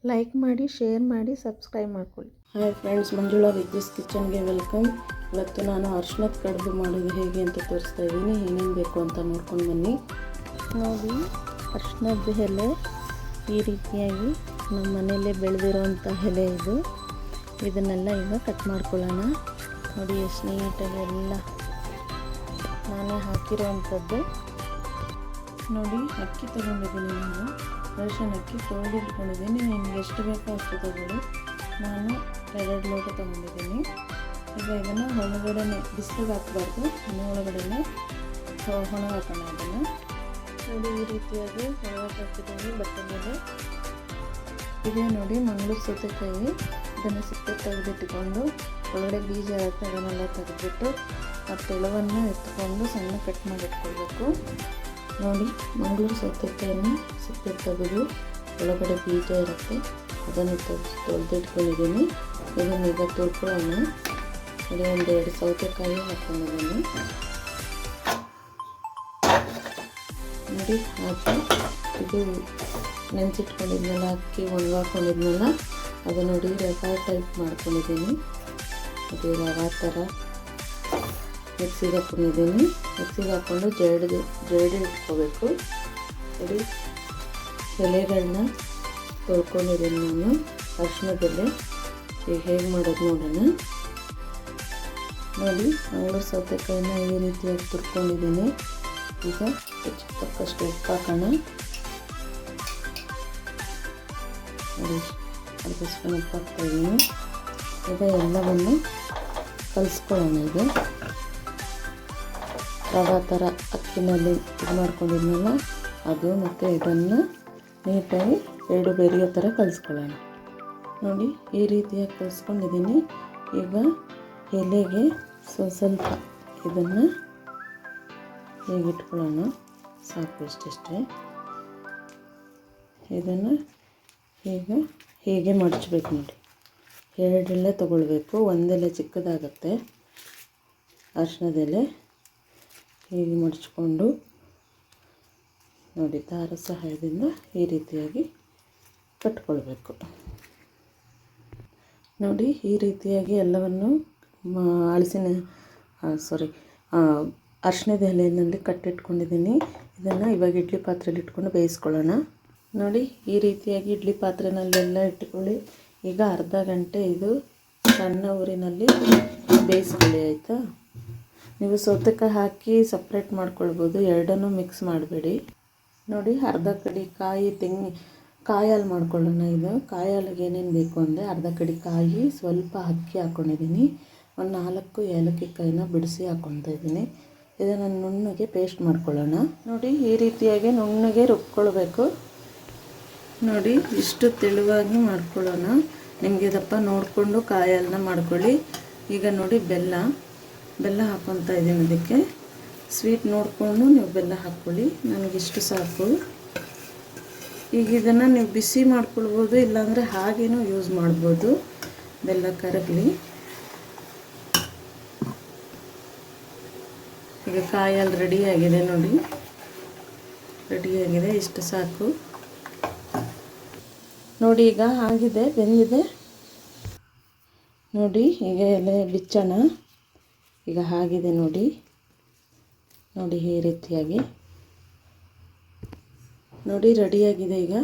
Like ಮಾಡಿ, share ಮಾಡಿ, subscribe ಮಾಡ್ಕೊಳ್ಳಿ. ಹಾಯ್ ಫ್ರೆಂಡ್ಸ್, ಮಂಜುಳಾ ವಿದ್ಯುಸ್ ಕಿಚನ್ಗೆ ವೆಲ್ಕಮ್. ಇವತ್ತು ನಾನು ಅರ್ಶಿನದ ಕಡುಬು ಮಾಡೋದು ಹೇಗೆ ಅಂತ ತೋರಿಸ್ತಾ ಇದ್ದೀನಿ. ಏನೇನು ಬೇಕು ಅಂತ ನೋಡ್ಕೊಂಡು ಬನ್ನಿ. ನೋಡಿ, ಅರ್ಶಿನದ ಎಲೆ ಈ ರೀತಿಯಾಗಿ ನಮ್ಮ ಮನೆಯಲ್ಲೇ ಬೆಳೆದಿರೋವಂಥ ಎಲೆ ಇದು. ಇದನ್ನೆಲ್ಲ ಈಗ ಕಟ್ ಮಾಡ್ಕೊಳ್ಳೋಣ. ನೋಡಿ ಎಷ್ಟು ನೀಟಾಗಿ ಎಲ್ಲ ನಾನೇ ಹಾಕಿರೋವಂಥದ್ದು. ನೋಡಿ, ಅಕ್ಕಿ ತೊಗೊಂಡಿದ್ದೀನಿ. ನಾನು ರೇಷನ್ ಅಕ್ಕಿ ತೊಳೆದಿಟ್ಕೊಂಡಿದ್ದೀನಿ. ನಿಮ್ಗೆ ಎಷ್ಟು ಬೇಕೋ ಅಷ್ಟು ತೊಗೊಳ್ಳಿ. ನಾನು 2 ಲೋಟ ತೊಗೊಂಡಿದ್ದೀನಿ. ಈಗ ಇದನ್ನು ಒಳಗಡೆ ಬಿಸಿಲಿಗೆ ಹಾಕಬಾರ್ದು, ಒಳಗಡೆ ಒಣಗಾಕೋಣ. ಇದನ್ನು ನೋಡಿ, ಈ ರೀತಿಯಾಗಿ ಒಣಗಾಕಿ ಹಾಕಿದ್ದೀನಿ ಬಟ್ಟೆ ಮೇಲೆ. ಇದೇ ನೋಡಿ ಮಂಗಳೂರು ಸೌತೆಕಾಯಿ. ಇದನ್ನು ಸಿಪ್ಪೆ ತೆಗೆದಿಟ್ಟುಕೊಂಡು ಒಳಗಡೆ ಬೀಜ ಇರುತ್ತೆ, ಅದನ್ನೆಲ್ಲ ತೆಗೆದುಬಿಟ್ಟು ಆ ತೆಳುವನ್ನು ಎತ್ಕೊಂಡು ಸಣ್ಣ ಕಟ್ ಮಾಡಿ ಇಟ್ಕೊಳ್ಬೇಕು. ನೋಡಿ, ಮಂಗಳೂರು ಸೌತೆಕಾಯಿನ ಸಿಪ್ಪೆ ತೆಗೆದು ಒಳಗಡೆ ಬೀಜ ಇರುತ್ತೆ, ಅದನ್ನು ತೊಳೆದಿಟ್ಕೊಂಡಿದ್ದೀನಿ. ಇದನ್ನೀಗ ತುರ್ಕೊಳ್ಳೋಣ. ನೋಡಿ, 1-2 ಸೌತೆಕಾಯಿ ಹಾಕ್ಕೊಂಡಿದ್ದೀನಿ. ನೋಡಿ, ಹಾಕಿ ಇದು ನೆನೆಸಿಟ್ಕೊಂಡಿದ್ನಲ್ಲ, ಅಕ್ಕಿ ಒಣಗಾಕೊಂಡಿದ್ನಲ್ಲ, ಅದು ನೋಡಿ ರವಾ ಟೈಪ್ ಮಾಡ್ಕೊಂಡಿದ್ದೀನಿ. ಅದು ರವಾ ಥರ ಮಿಕ್ಸಿಗೆ ಹಾಕ್ಕೊಂಡಿದ್ದೀನಿ. ಮಿಕ್ಸಿಗೆ ಹಾಕ್ಕೊಂಡು ಜರಡಿ ಇಟ್ಕೋಬೇಕು. ನೋಡಿ, ಎಲೆಗಳನ್ನ ತೊಳ್ಕೊಂಡಿದ್ದೀನಿ ನಾನು ಅರಿಶಿಣದೆಲೆ. ಈಗ ಹೇಗೆ ಮಾಡೋದು ನೋಡೋಣ. ನೋಡಿ, ಮಂಗಳೂರು ಸೌತೆಕಾಯಿನ ಈ ರೀತಿಯಾಗಿ ತುರ್ಕೊಂಡಿದ್ದೀನಿ. ಈಗ ರುಚಿಗೆ ತಕ್ಕಷ್ಟು ಉಪ್ಪು ಹಾಕೋಣ. ನೋಡಿ, ಅರ್ಧ ಸ್ಪೂನ್ ಉಪ್ಪು ಹಾಕ್ತಾಯಿದ್ದೀನಿ. ಈಗ ಎಲ್ಲವನ್ನು ಕಲಿಸ್ಕೊಳ್ಳೋಣ. ಈಗ ರವಾ ಥರ ಅಕ್ಕಿನಲ್ಲಿ ಇದು ಮಾಡ್ಕೊಂಡಿದ್ನಲ್ಲ, ಅದು ಮತ್ತು ಇದನ್ನು ನೀಟಾಗಿ 2 ಬೆರೆಯೋ ಥರ ಕಲಿಸ್ಕೊಳ್ಳೋಣ. ನೋಡಿ, ಈ ರೀತಿಯಾಗಿ ಕಲಿಸ್ಕೊಂಡಿದ್ದೀನಿ. ಈಗ ಎಲೆಗೆ ಸ್ವಲ್ಪ ಇದನ್ನು ಹೀಗೆ ಇಟ್ಕೊಳ್ಳೋಣ. ಸಾಕು, ಇಷ್ಟೇ. ಇದನ್ನು ಹೀಗೆ ಮಡಚಬೇಕು. ನೋಡಿ, 2 ಎಲೆ ತೊಗೊಳ್ಬೇಕು. 1 ಎಲೆ ಚಿಕ್ಕದಾಗುತ್ತೆ ಅರಿಶಿಣದೆಲೆ. ಹೀಗೆ ಮಡಚ್ಕೊಂಡು ನೋಡಿ, ದಾರ ಸಹಾಯದಿಂದ ಈ ರೀತಿಯಾಗಿ ಕಟ್ಕೊಳ್ಬೇಕು. ನೋಡಿ, ಈ ರೀತಿಯಾಗಿ ಎಲ್ಲವನ್ನು ಅರಿಶಿಣದ ಎಲೆಯಲ್ಲಿ ಕಟ್ಟಿಟ್ಕೊಂಡಿದ್ದೀನಿ. ಇದನ್ನು ಇವಾಗ ಇಡ್ಲಿ ಪಾತ್ರೆಯಲ್ಲಿ ಇಟ್ಕೊಂಡು ಬೇಯಿಸ್ಕೊಳ್ಳೋಣ. ನೋಡಿ, ಈ ರೀತಿಯಾಗಿ ಇಡ್ಲಿ ಪಾತ್ರೆಯಲ್ಲೆಲ್ಲ ಇಟ್ಕೊಳ್ಳಿ. ಈಗ ಅರ್ಧ ಗಂಟೆ ಇದು ಸಣ್ಣ ಊರಿನಲ್ಲಿ ಬೇಯಿಸ್ಕೊಳ್ಳಿ, ಆಯಿತಾ. ನೀವು ಸೌತೆಕಾಯಿ ಹಾಕಿ ಸಪ್ರೇಟ್ ಮಾಡ್ಕೊಳ್ಬೋದು, ಎರಡನ್ನೂ ಮಿಕ್ಸ್ ಮಾಡಬೇಡಿ. ನೋಡಿ, ಅರ್ಧ ಕಡಿ ಕಾಯಿ ಹಾಲು ಮಾಡ್ಕೊಳ್ಳೋಣ. ಇದು ಕಾಯಿ ಹಾಲಿಗೆ ಏನೇನು ಬೇಕು ಅಂದರೆ ಅರ್ಧ ಕಡಿ ಕಾಯಿ, ಸ್ವಲ್ಪ ಅಕ್ಕಿ ಹಾಕ್ಕೊಂಡಿದ್ದೀನಿ, 4 ಏಲಕ್ಕಿಕಾಯಿನ ಬಿಡಿಸಿ ಹಾಕ್ಕೊತಾ ಇದ್ದೀನಿ. ಇದನ್ನು ನುಣ್ಣಗೆ ಪೇಸ್ಟ್ ಮಾಡ್ಕೊಳ್ಳೋಣ. ನೋಡಿ, ಈ ರೀತಿಯಾಗಿ ನುಣ್ಣಗೆ ರುಬ್ಕೊಳ್ಬೇಕು. ನೋಡಿ, ಇಷ್ಟು ತೆಳುವಾಗಿ ಮಾಡ್ಕೊಳ್ಳೋಣ. ನಿಮಗೆ ದಪ್ಪ ನೋಡಿಕೊಂಡು ಕಾಯಿ ಹಾಲನ್ನ ಮಾಡ್ಕೊಳ್ಳಿ. ಈಗ ನೋಡಿ, ಬೆಲ್ಲ ಹಾಕ್ಕೊತಾ ಇದ್ದೀನಿ. ಅದಕ್ಕೆ ಸ್ವೀಟ್ ನೋಡಿಕೊಂಡು ನೀವು ಬೆಲ್ಲ ಹಾಕ್ಕೊಳ್ಳಿ. ನನಗಿಷ್ಟು ಸಾಕು. ಈಗ ಇದನ್ನು ನೀವು ಬಿಸಿ ಮಾಡ್ಕೊಳ್ಬೋದು, ಇಲ್ಲಾಂದರೆ ಹಾಗೇನೂ ಯೂಸ್ ಮಾಡ್ಬೋದು. ಬೆಲ್ಲ ಕರಗಲಿ. ಈಗ ಕಾಯಿ ಹಾಲು ರೆಡಿಯಾಗಿದೆ. ನೋಡಿ, ರೆಡಿಯಾಗಿದೆ. ಇಷ್ಟು ಸಾಕು. ನೋಡಿ, ಈಗ ಆಗಿದೆ, ಬೆಂದಿದೆ. ನೋಡಿ, ಈಗ ಎಲೆ ಬಿಚ್ಚೋಣ. ಈಗ ಆಗಿದೆ. ನೋಡಿ, ಈ ರೀತಿಯಾಗಿ ನೋಡಿ ರೆಡಿಯಾಗಿದೆ. ಈಗ